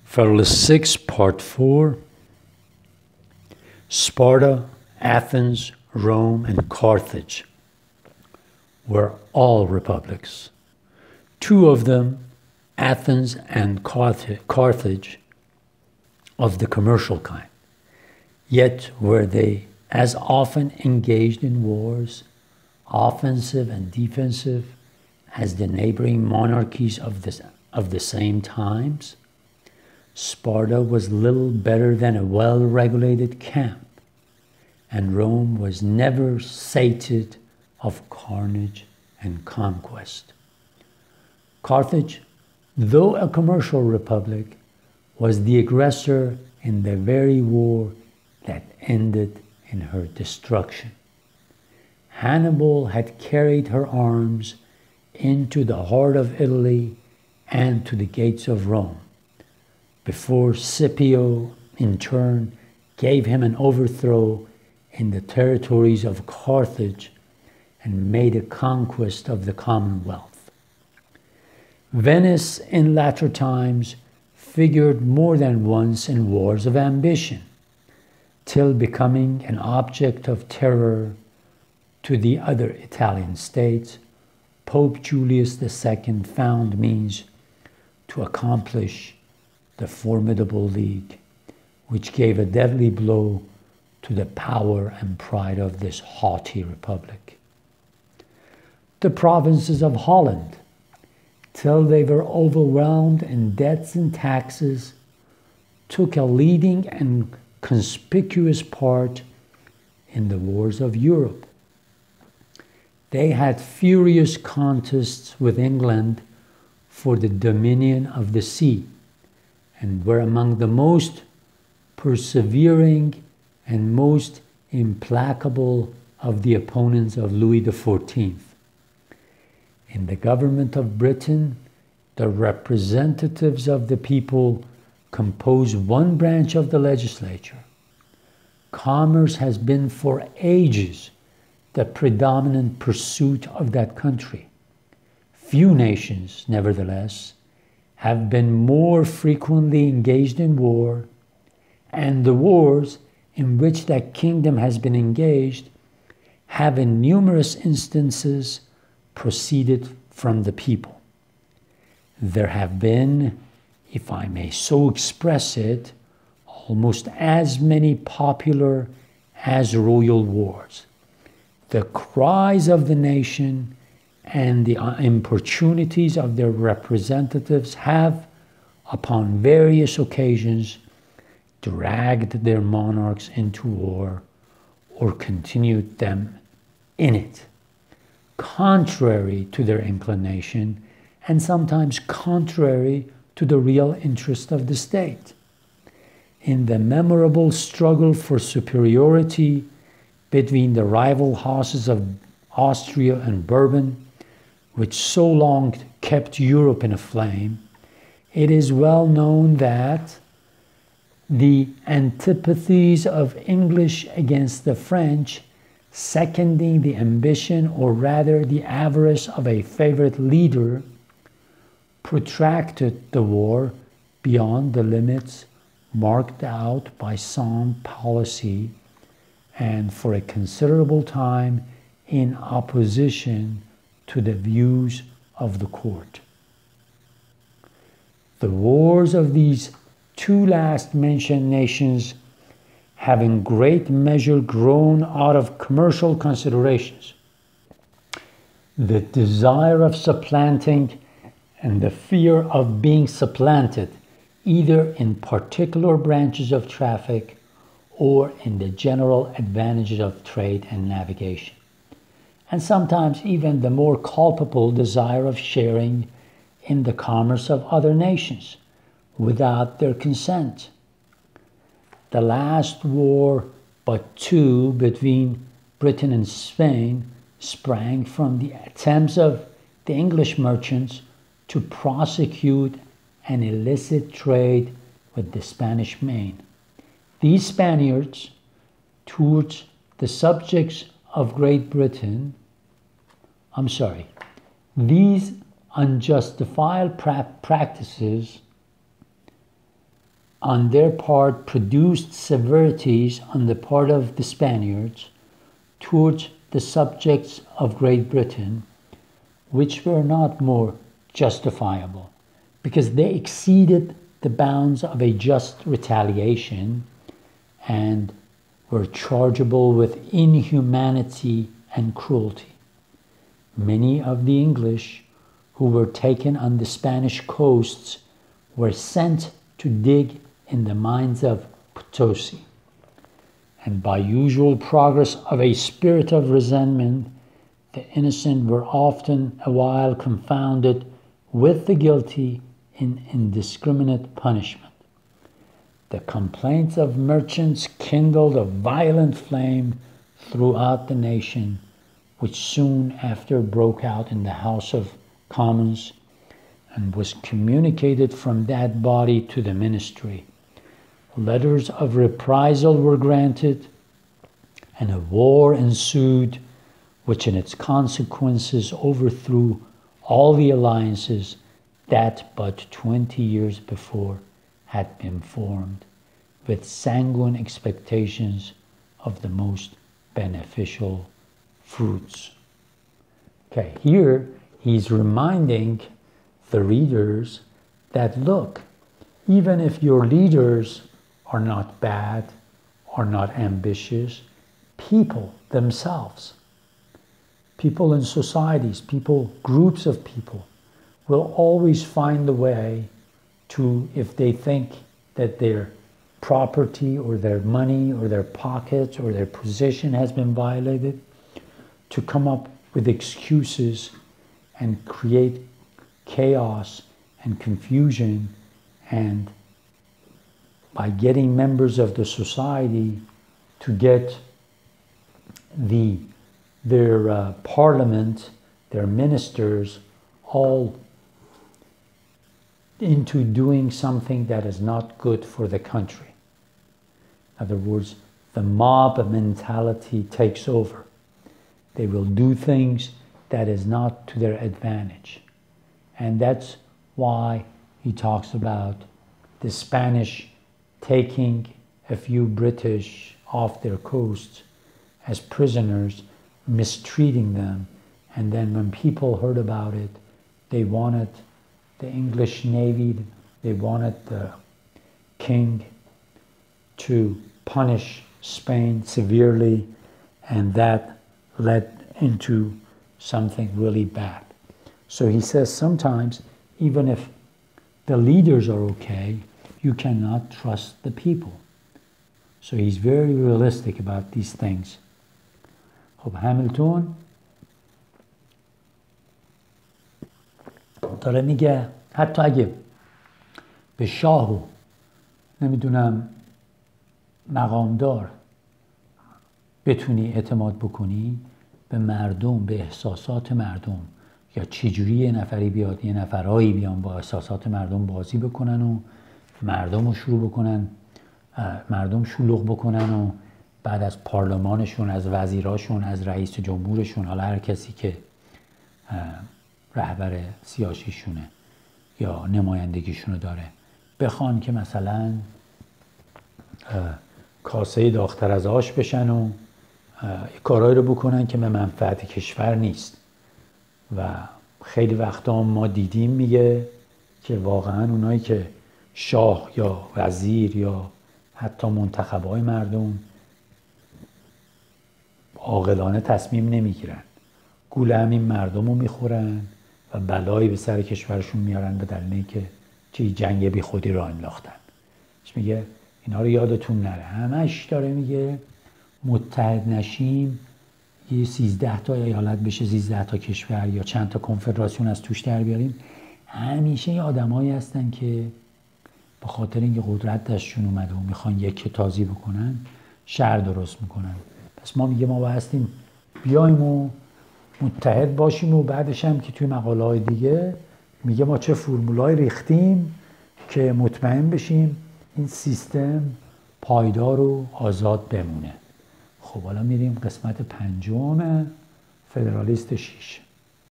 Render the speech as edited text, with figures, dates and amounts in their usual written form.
Federalist 6, Part 4. Sparta, Athens, Rome, and Carthage were all republics. Two of them, Athens and Carthage, of the commercial kind. Yet were they as often engaged in wars, offensive and defensive, as the neighboring monarchies of the same times. Sparta was little better than a well-regulated camp, and Rome was never sated of carnage and conquest. Carthage, though a commercial republic, was the aggressor in the very war that ended in her destruction. Hannibal had carried her arms into the heart of Italy and to the gates of Rome, before Scipio, in turn, gave him an overthrow in the territories of Carthage and made a conquest of the Commonwealth. Venice, in latter times, figured more than once in wars of ambition, till becoming an object of terror to the other Italian states, Pope Julius II found means to accomplish the formidable league, which gave a deadly blow to the power and pride of this haughty republic. The provinces of Holland, till they were overwhelmed in debts and taxes, took a leading and conspicuous part in the wars of Europe. They had furious contests with England for the dominion of the sea, and were among the most persevering and most implacable of the opponents of Louis XIV. In the government of Britain, the representatives of the people compose one branch of the legislature. Commerce has been for ages the predominant pursuit of that country. Few nations, nevertheless, have been more frequently engaged in war, and the wars in which that kingdom has been engaged have in numerous instances proceeded from the people. There have been, if I may so express it, almost as many popular as royal wars. The cries of the nation and the importunities of their representatives have, upon various occasions, dragged their monarchs into war or continued them in it, contrary to their inclination and sometimes contrary to the real interest of the state. In the memorable struggle for superiority between the rival houses of Austria and Bourbon, which so long kept Europe in a flame, it is well known that the antipathies of English against the French, seconding the ambition or rather the avarice of a favorite leader, protracted the war beyond the limits marked out by sound policy and for a considerable time in opposition to the views of the court. The wars of these two last mentioned nations have in great measure grown out of commercial considerations. The desire of supplanting and the fear of being supplanted, either in particular branches of traffic or in the general advantages of trade and navigation, and sometimes even the more culpable desire of sharing in the commerce of other nations without their consent. The last war but two between Britain and Spain sprang from the attempts of the English merchants to prosecute an illicit trade with the Spanish Main. These Spaniards, towards the subjects of Great Britain, these unjustified practices on their part produced severities on the part of the Spaniards towards the subjects of Great Britain, which were not more justifiable, because they exceeded the bounds of a just retaliation and were chargeable with inhumanity and cruelty. Many of the English who were taken on the Spanish coasts were sent to dig in the mines of Potosi, and by usual progress of a spirit of resentment, the innocent were often a while confounded with the guilty in indiscriminate punishment. The complaints of merchants kindled a violent flame throughout the nation, which soon after broke out in the House of Commons and was communicated from that body to the ministry. Letters of reprisal were granted, and a war ensued, which in its consequences overthrew all the alliances that but 20 years before had been formed, with sanguine expectations of the most beneficial fruits. Okay, here he's reminding the readers that, look, even if your leaders are not bad, are not ambitious, people themselves, people in societies, people, groups of people, will always find a way to, if they think that their property or their money or their pockets or their position has been violated, to come up with excuses and create chaos and confusion, and by getting members of the society to get their parliament, their ministers, all into doing something that is not good for the country. In other words, the mob mentality takes over. They will do things that is not to their advantage. And that's why he talks about the Spanish taking a few British off their coasts as prisoners, mistreating them. And then when people heard about it, they wanted the English Navy, they wanted the king to punish Spain severely, and that led into something really bad. So he says sometimes, even if the leaders are okay, you cannot trust the people. So he's very realistic about these things. خب همیلتون داره میگه حتی اگه به شاه و نمیدونم مقامدار بتونی اعتماد بکنی، به مردم، به احساسات مردم، یا چجوری یه نفری بیاد، یه نفرایی بیان با احساسات مردم بازی بکنن و مردم رو شروع بکنن، مردم شلوغ بکنن و بعد از پارلمانشون، از وزیراشون، از رئیس جمهورشون، حالا هر کسی که رهبر سیاسیشونه یا نمایندگیشونو داره، بخوان که مثلا کاسه داغ‌تر از آش بشن و کارهایی رو بکنن که به منفعت کشور نیست. و خیلی وقتا ما دیدیم میگه که واقعا اونایی که شاه یا وزیر یا حتی منتخبای مردم عاقلانه تصمیم نمیگیرن، گول همین مردم رو میخورن و بلایی به سر کشورشون میارن به دلیل اینکه چه جنگ بی خودی را انداختن. میگه اینا رو یادتون نره. همش داره میگه متحد نشیم، یه 13 تا ایالت بشه، 13 تا کشور یا چند تا کنفدراسیون از توش در بیاریم. همیشه یه آدمایی هستن که به خاطر اینکه قدرت دستشون اومده و میخوان یک تازی بکنن، شر درست میکنن. پس ما میگه ما بایستیم بیایم و متحد باشیم و بعدش هم که توی مقاله‌های دیگه میگه ما چه فرمولای ریختیم که مطمئن بشیم این سیستم پایدار و آزاد بمونه. خب حالا میریم قسمت 5 فدرالیست 6.